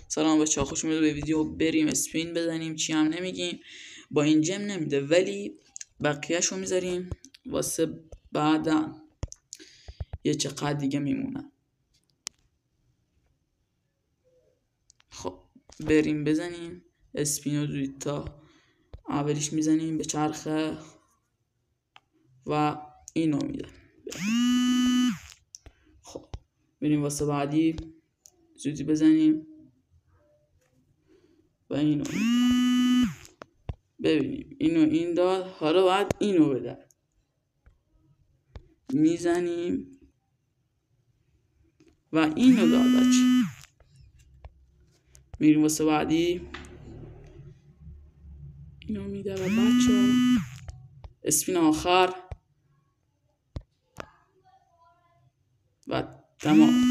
سلام بچه‌ها، خوش اومدید به ویدیو. بریم اسپین بزنیم. چی هم نمیگیم، با این جم نمیده ولی بقیه‌شو میذاریم واسه بعدا. یه چقدر دیگه میمونه. خب بریم بزنیم اسپینو دویتا. اولیش میزنیم به چرخه و اینو میدم. خب بریم واسه بعدی، زودی بزنیم و اینو میدم. ببینیم اینو این داد، حالا باید اینو بده. میزنیم و اینو داد بچه. میریم واسه بعدی، اینو میده و بچه اسپین آخر و تمام.